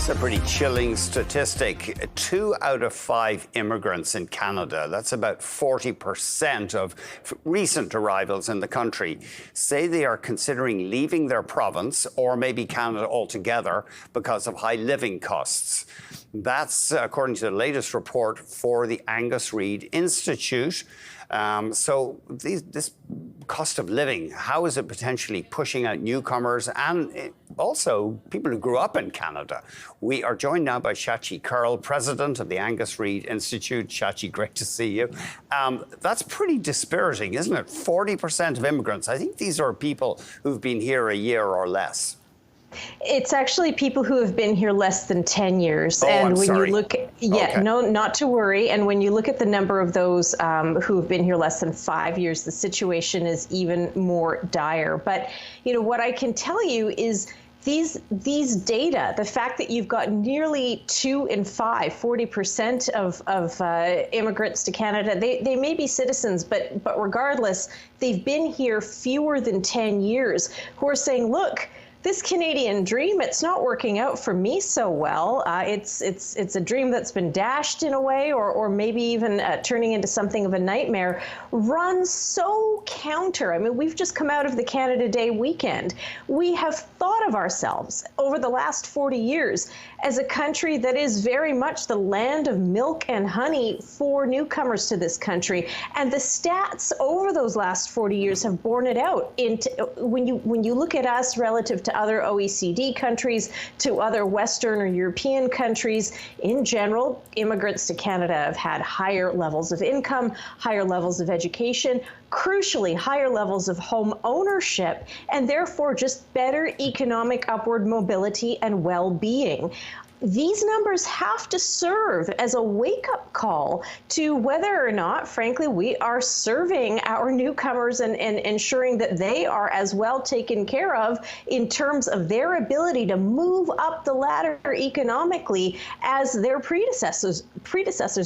It's a pretty chilling statistic. 2 out of 5 immigrants in Canada, that's about 40% of recent arrivals in the country, say they are considering leaving their province or maybe Canada altogether because of high living costs. That's according to the latest report for the Angus Reid Institute. So this cost of living, how is it potentially pushing out newcomers and also people who grew up in Canada? We are joined now by Shachi Kurl, president of the Angus Reid Institute. Shachi, great to see you. That's pretty dispiriting, isn't it? 40% of immigrants. I think these are people who've been here a year or less. It's actually people who have been here less than 10 years. Oh, and I'm when sorry. you look, Okay. no, not to worry. And when you look at the number of those who have been here less than 5 years, the situation is even more dire. But, you know, what I can tell you is these data, the fact that you've got nearly 2 in 5, 40% of immigrants to Canada, they may be citizens, but regardless, they've been here fewer than 10 years, who are saying, look, this Canadian dream, it's not working out for me so well. It's a dream that's been dashed in a way, or maybe even turning into something of a nightmare, runs so counter. I mean, we've just come out of the Canada Day weekend. We have thought of ourselves over the last 40 years as a country that is very much the land of milk and honey for newcomers to this country. And the stats over those last 40 years have borne it out. When you look at us relative to other OECD countries, to other Western or European countries, in general, immigrants to Canada have had higher levels of income, higher levels of education, crucially higher levels of home ownership, and therefore just better economic upward mobility and well-being. These numbers have to serve as a wake-up call to whether or not, frankly, we are serving our newcomers and ensuring that they are as well taken care of in terms of their ability to move up the ladder economically as their predecessors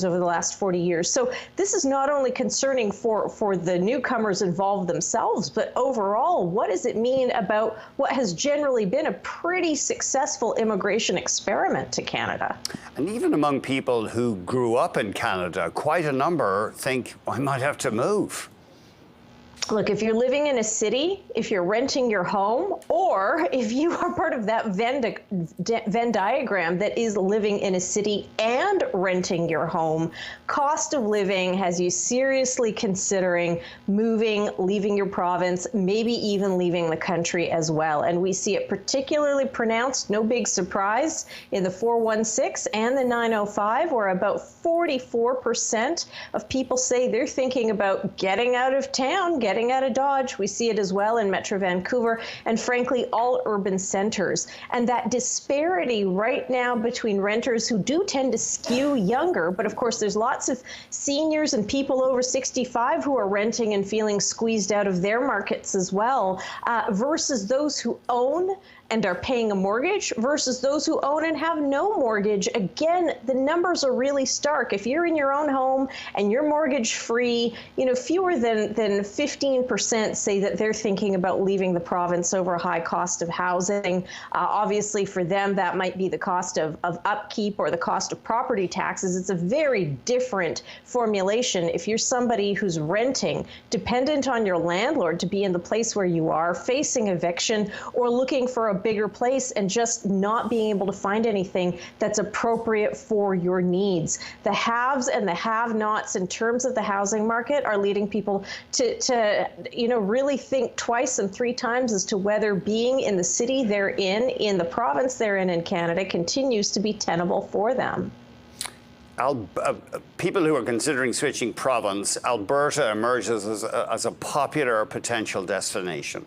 over the last 40 years. So this is not only concerning for the newcomers involved themselves, but overall, what does it mean about what has generally been a pretty successful immigration experiment to Canada? And even among people who grew up in Canada, quite a number think, I might have to move. Look, if you're living in a city, if you're renting your home, or if you are part of that Venn diagram that is living in a city and renting your home, cost of living has you seriously considering moving, leaving your province, maybe even leaving the country as well. And we see it particularly pronounced, no big surprise, in the 416 and the 905, where about 44% of people say they're thinking about getting out of town, getting out of Dodge. We see it as well in Metro Vancouver and frankly all urban centers. And that disparity right now between renters who do tend to skew younger, but of course there's lots of seniors and people over 65 who are renting and feeling squeezed out of their markets as well, versus those who own and are paying a mortgage versus those who own and have no mortgage. Again, the numbers are really stark. If you're in your own home and you're mortgage free, you know, fewer than 15% say that they're thinking about leaving the province over a high cost of housing. Obviously for them, that might be the cost of upkeep or the cost of property taxes. It's a very different formulation. If you're somebody who's renting, dependent on your landlord to be in the place where you are, facing eviction or looking for a bigger place and just not being able to find anything that's appropriate for your needs. The haves and the have-nots in terms of the housing market are leading people to really think twice and 3 times as to whether being in the city they're in the province they're in Canada, continues to be tenable for them. People who are considering switching province, Alberta emerges as a popular potential destination.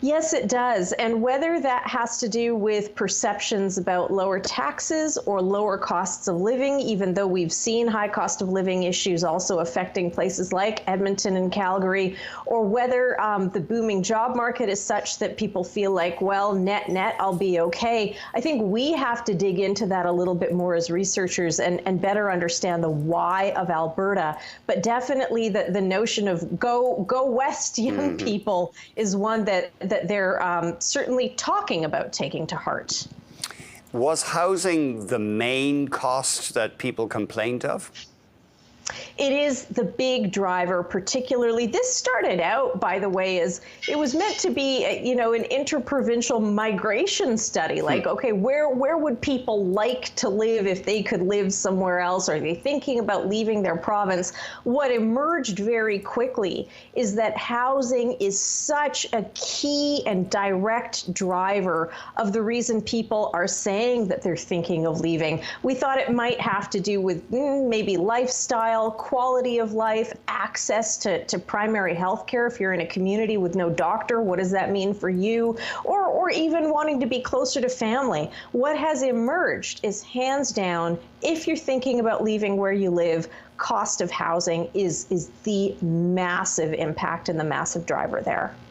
Yes, it does. And whether that has to do with perceptions about lower taxes or lower costs of living, even though we've seen high cost of living issues also affecting places like Edmonton and Calgary, or whether the booming job market is such that people feel like, well, net, I'll be okay. I think we have to dig into that a little bit more as researchers and better understand the why of Alberta. But definitely the notion of go west, young people, is one that they're certainly talking about taking to heart. Was housing the main cost that people complained of? It is the big driver, particularly. This started out, by the way, as it was meant to be, an interprovincial migration study. Like, okay, where would people like to live if they could live somewhere else? Are they thinking about leaving their province? What emerged very quickly is that housing is such a key and direct driver of the reason people are saying that they're thinking of leaving. We thought it might have to do with maybe lifestyle, quality of life, access to primary health care. If you're in a community with no doctor, what does that mean for you? Or even wanting to be closer to family. What has emerged is, hands down, if you're thinking about leaving where you live, cost of housing is the massive impact and the massive driver there.